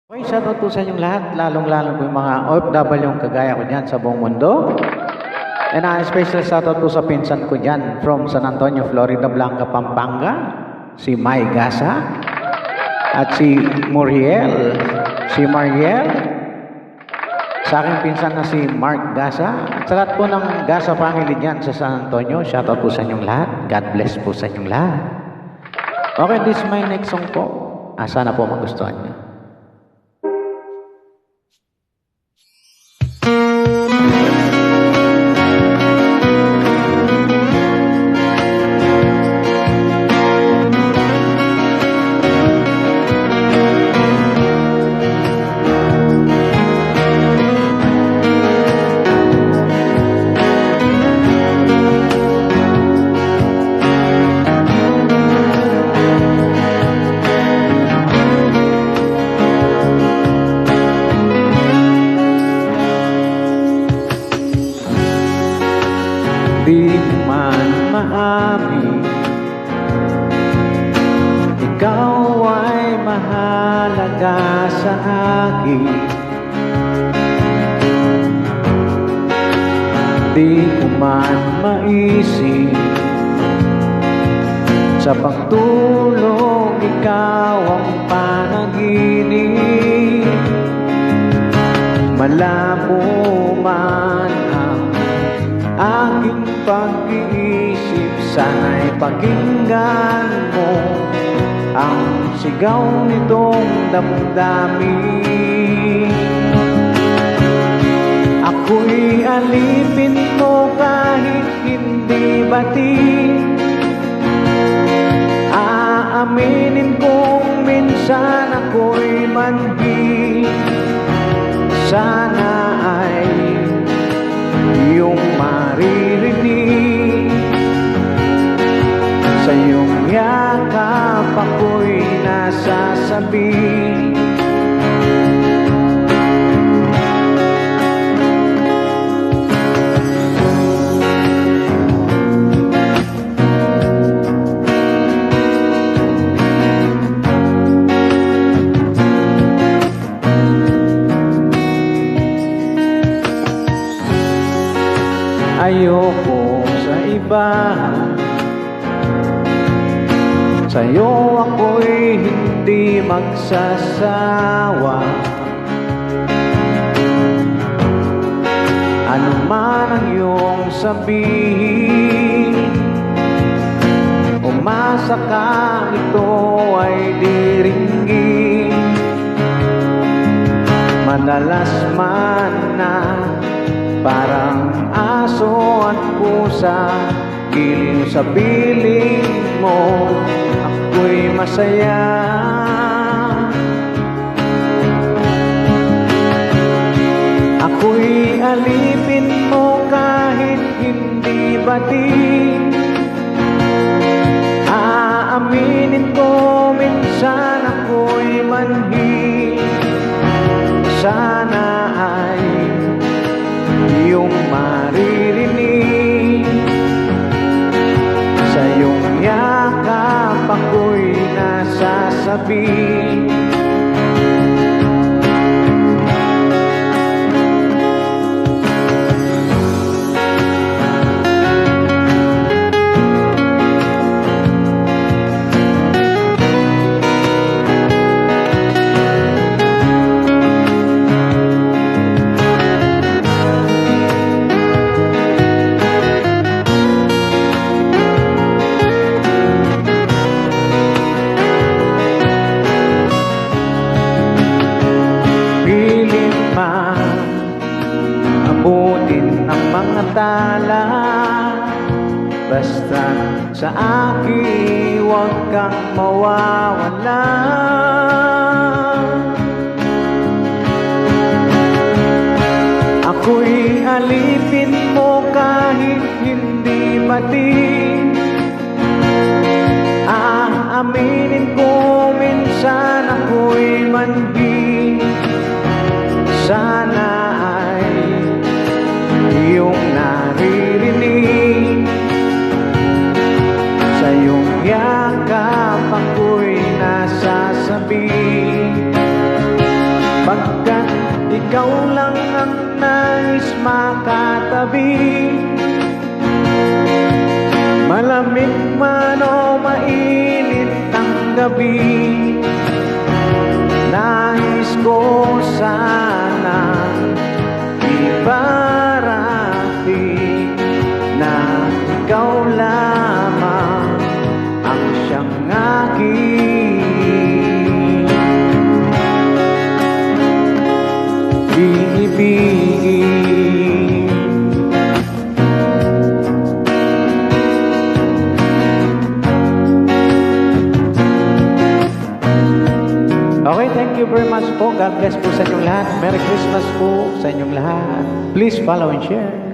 Okay, shoutout po sa inyong lahat, lalong-lalo po yung mga OFW yung kagaya ko dyan sa buong mundo. And special shoutout po sa pinsan ko dyan from San Antonio, Florida Blanca, Pampanga, si Mai Gasa, at si Muriel, sa aking pinsan na si Mark Gasa, at sa lahat po ng Gasa family dyan sa San Antonio, shoutout po sa inyong lahat. God bless po sa inyong lahat. Okay, this is my next song po. Sana po magustuhan niyo. Di man maamin, ikaw ay mahalaga sa akin. Di ko man maisip, sa pagtulong ikaw ang panaginip. Malabo man ang aking pag-iisip, sana'y pakinggan mo ang sigaw nitong damdamin. Ako'y alipin mo kahit hindi batid. Aaminin kong minsan ako'y manhid. Sana ay iyong maririnig, sa iyong yakap ako'y nasasabi. Ayoko sa iba, sa'yo ako'y hindi magsasawa. Ano man ang iyong sabihin, umasa ka ito ay diringgin. Madalas man na parang aso at pusa, giliw sa piling mo, ako'y masaya. Ako'y alipin mo kahit hindi batid. Aaminin ko minsan ako'y manhid. Sana ay iyong maririnig, sa iyong yakap ako'y nasasabi. Abutin ang mga tala, basta sa akin huwag kang mawawala. Ako'y alipin mo kahit hindi batid. Aaminin ko minsan ako'y manhid. Sana ay iyong naririnig, sa iyong yakap ako'y nasasabi. Pagkat ikaw lang ang nais makatabi, malamig man o mainit ang gabi, nais ko sana ibarating na ikaw lamang ang siyang aking iibigin. Okay, thank you very much po. God bless po sa inyong lahat. Merry Christmas po sa inyong lahat. Please follow and share.